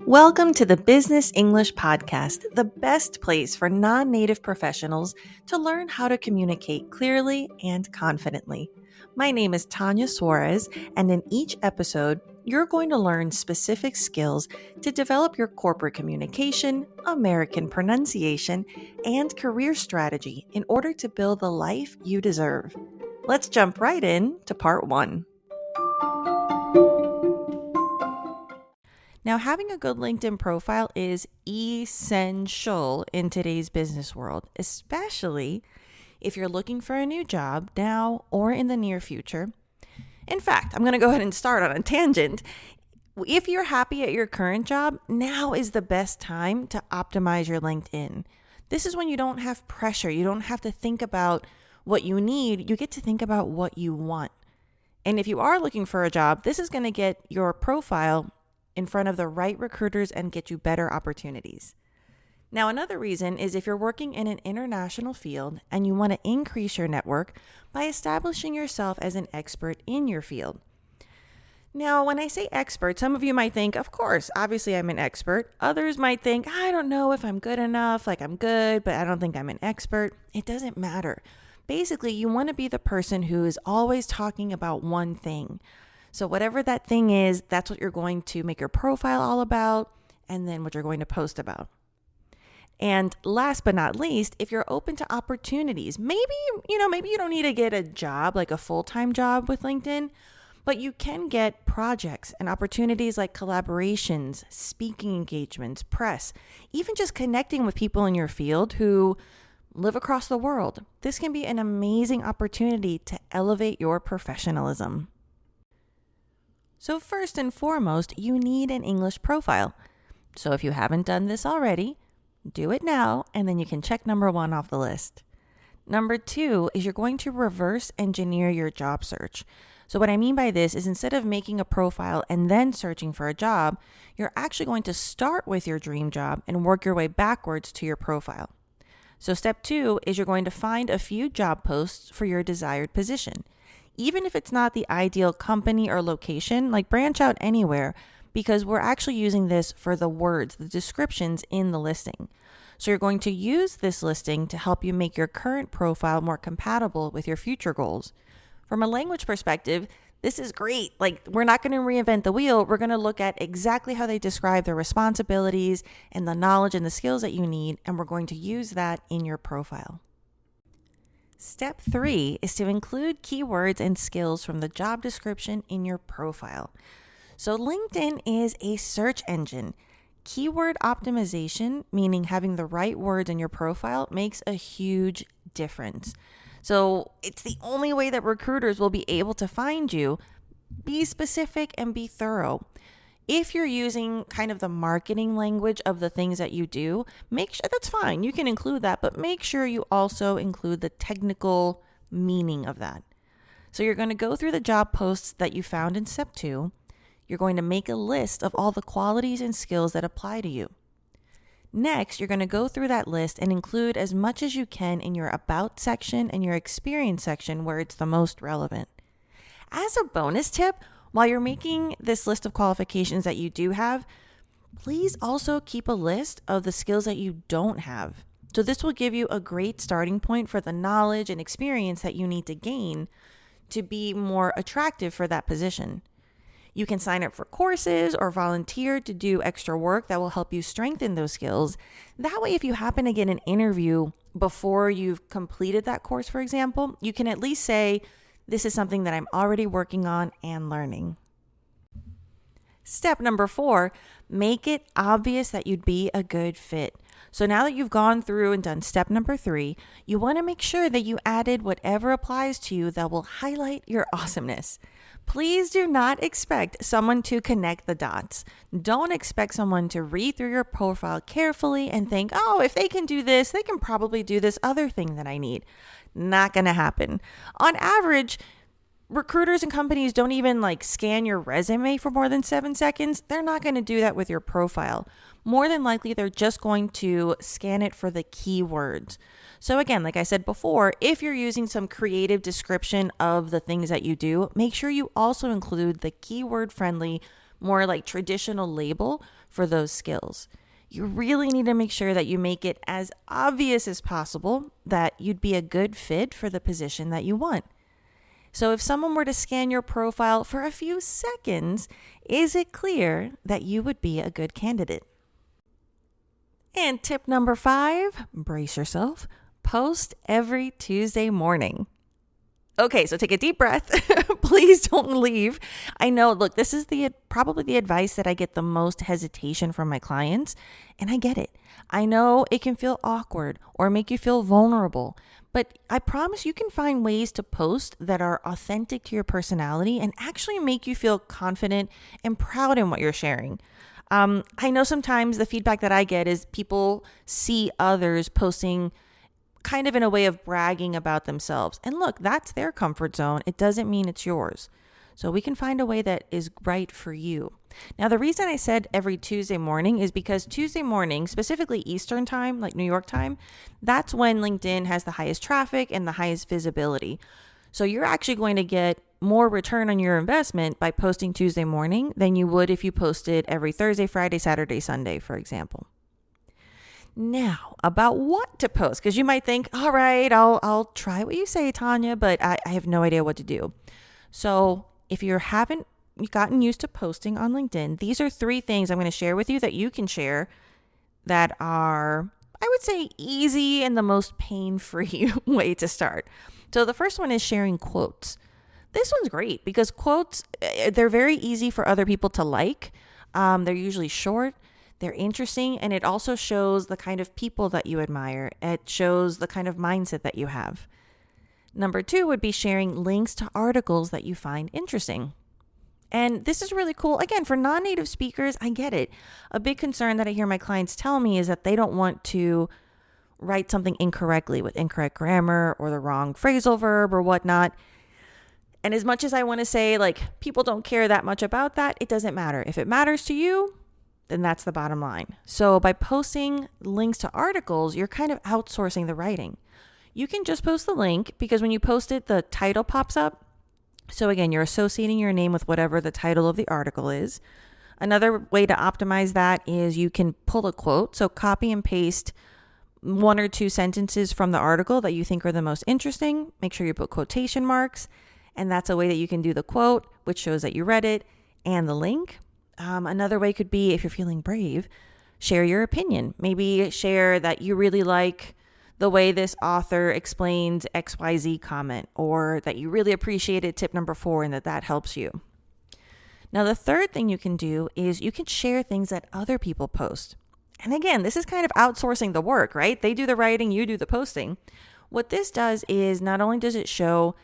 Welcome to the Business English Podcast, the best place for non-native professionals to learn how to communicate clearly and confidently. My name is Tanya Suarez, and in each episode, you're going to learn specific skills to develop your corporate communication, American pronunciation, and career strategy in order to build the life you deserve. Let's jump right in to part 1. Now, having a good LinkedIn profile is essential in today's business world, especially if you're looking for a new job now or in the near future. In fact, I'm going to go ahead and start on a tangent. If you're happy at your current job, now is the best time to optimize your LinkedIn. This is when you don't have pressure. You don't have to think about what you need. You get to think about what you want. And if you are looking for a job, this is going to get your profile in front of the right recruiters and get you better opportunities. Now, another reason is if you're working in an international field and you want to increase your network by establishing yourself as an expert in your field. Now, when I say expert, some of you might think, of course, obviously I'm an expert. Others might think, I don't know if I'm good enough, like I'm good, but I don't think I'm an expert. It doesn't matter. Basically, you want to be the person who is always talking about one thing. So whatever that thing is, that's what you're going to make your profile all about, and then what you're going to post about. And last but not least, if you're open to opportunities, maybe you don't need to get a job, like a full-time job with LinkedIn, but you can get projects and opportunities like collaborations, speaking engagements, press, even just connecting with people in your field who live across the world. This can be an amazing opportunity to elevate your professionalism. So first and foremost, you need an English profile. So if you haven't done this already, do it now, and then you can check number 1 off the list. Number 2 is you're going to reverse engineer your job search. So what I mean by this is instead of making a profile and then searching for a job, you're actually going to start with your dream job and work your way backwards to your profile. So step 2 is you're going to find a few job posts for your desired position. Even if it's not the ideal company or location, like branch out anywhere, because we're actually using this for the words, the descriptions in the listing. So you're going to use this listing to help you make your current profile more compatible with your future goals. From a language perspective, this is great. Like, we're not going to reinvent the wheel. We're going to look at exactly how they describe their responsibilities and the knowledge and the skills that you need, and we're going to use that in your profile. Step 3 is to include keywords and skills from the job description in your profile. So LinkedIn is a search engine. Keyword optimization, meaning having the right words in your profile, makes a huge difference. So it's the only way that recruiters will be able to find you. Be specific and be thorough. If you're using kind of the marketing language of the things that you do, make sure that's fine. You can include that, but make sure you also include the technical meaning of that. So you're going to go through the job posts that you found in step 2. You're going to make a list of all the qualities and skills that apply to you. Next, you're going to go through that list and include as much as you can in your about section and your experience section where it's the most relevant. As a bonus tip, while you're making this list of qualifications that you do have, please also keep a list of the skills that you don't have. So this will give you a great starting point for the knowledge and experience that you need to gain to be more attractive for that position. You can sign up for courses or volunteer to do extra work that will help you strengthen those skills. That way, if you happen to get an interview before you've completed that course, for example, you can at least say, this is something that I'm already working on and learning. Step number 4, make it obvious that you'd be a good fit. So now that you've gone through and done step number 3, you want to make sure that you added whatever applies to you that will highlight your awesomeness. Please do not expect someone to connect the dots. Don't expect someone to read through your profile carefully and think, oh, if they can do this, they can probably do this other thing that I need. Not going to happen. On average, recruiters and companies don't even scan your resume for more than 7 seconds. They're not going to do that with your profile. More than likely, they're just going to scan it for the keywords. So again, like I said before, if you're using some creative description of the things that you do, make sure you also include the keyword-friendly, more like traditional label for those skills. You really need to make sure that you make it as obvious as possible that you'd be a good fit for the position that you want. So if someone were to scan your profile for a few seconds, is it clear that you would be a good candidate? And tip number 5, brace yourself, post every Tuesday morning. Okay, so take a deep breath. Please don't leave. I know, look, this is probably the advice that I get the most hesitation from my clients, and I get it. I know it can feel awkward or make you feel vulnerable, but I promise you can find ways to post that are authentic to your personality and actually make you feel confident and proud in what you're sharing. I know sometimes the feedback that I get is people see others posting kind of in a way of bragging about themselves. And look, that's their comfort zone. It doesn't mean it's yours. So we can find a way that is right for you. Now, the reason I said every Tuesday morning is because Tuesday morning, specifically Eastern time, like New York time, that's when LinkedIn has the highest traffic and the highest visibility. So you're actually going to get more return on your investment by posting Tuesday morning than you would if you posted every Thursday, Friday, Saturday, Sunday, for example. Now, about what to post, because you might think, all right, I'll try what you say, Tanya, but I have no idea what to do. So if you haven't gotten used to posting on LinkedIn, these are 3 things I'm going to share with you that you can share that are, I would say, easy and the most pain-free way to start. So the first one is sharing quotes. This one's great because quotes, they're very easy for other people to like. They're usually short. They're interesting, and it also shows the kind of people that you admire. It shows the kind of mindset that you have. Number 2 would be sharing links to articles that you find interesting. And this is really cool. Again, for non-native speakers, I get it. A big concern that I hear my clients tell me is that they don't want to write something incorrectly with incorrect grammar or the wrong phrasal verb or whatnot. And as much as I want to say, like, people don't care that much about that, it doesn't matter. If it matters to you, then that's the bottom line. So by posting links to articles, you're kind of outsourcing the writing. You can just post the link because when you post it, the title pops up. So again, you're associating your name with whatever the title of the article is. Another way to optimize that is you can pull a quote. So copy and paste 1 or 2 sentences from the article that you think are the most interesting. Make sure you put quotation marks. And that's a way that you can do the quote, which shows that you read it, and the link. Another way could be, if you're feeling brave, share your opinion. Maybe share that you really like the way this author explains XYZ comment, or that you really appreciated tip number 4 and that helps you. Now, the third thing you can do is you can share things that other people post. And again, this is kind of outsourcing the work, right? They do the writing, you do the posting. What this does is not only does it show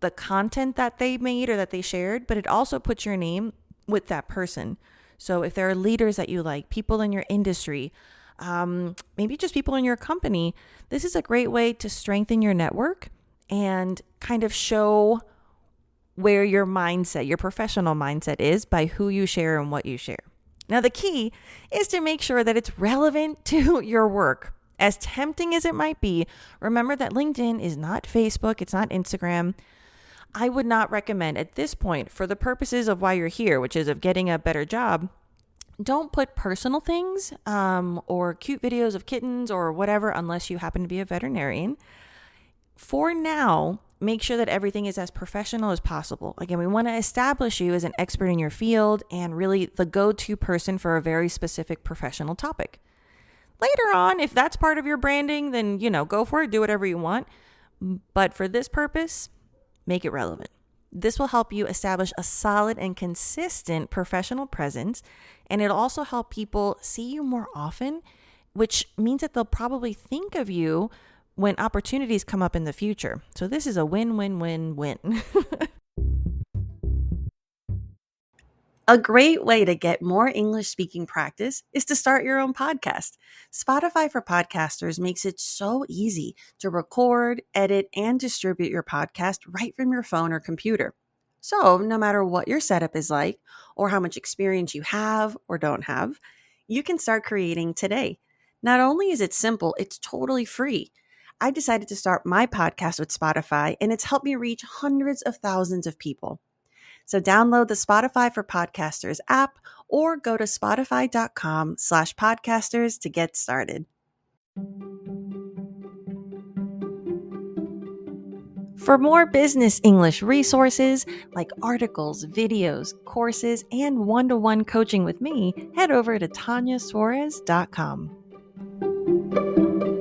the content that they made or that they shared, but it also puts your name with that person. So if there are leaders that you like, people in your industry, maybe just people in your company, this is a great way to strengthen your network and kind of show where your mindset, your professional mindset is by who you share and what you share. Now, the key is to make sure that it's relevant to your work. As tempting as it might be, remember that LinkedIn is not Facebook, it's not Instagram. I would not recommend at this point, for the purposes of why you're here, which is of getting a better job, don't put personal things or cute videos of kittens or whatever unless you happen to be a veterinarian. For now, make sure that everything is as professional as possible. Again, we want to establish you as an expert in your field and really the go-to person for a very specific professional topic. Later on, if that's part of your branding, then, go for it, do whatever you want. But for this purpose, make it relevant. This will help you establish a solid and consistent professional presence, and it'll also help people see you more often, which means that they'll probably think of you when opportunities come up in the future. So this is a win-win-win-win. A great way to get more English speaking practice is to start your own podcast. Spotify for Podcasters makes it so easy to record, edit, and distribute your podcast right from your phone or computer. So no matter what your setup is like or how much experience you have or don't have, you can start creating today. Not only is it simple, it's totally free. I decided to start my podcast with Spotify, and it's helped me reach hundreds of thousands of people. So download the Spotify for Podcasters app or go to spotify.com/podcasters to get started. For more business English resources like articles, videos, courses, and one-to-one coaching with me, head over to TanyaSuarez.com.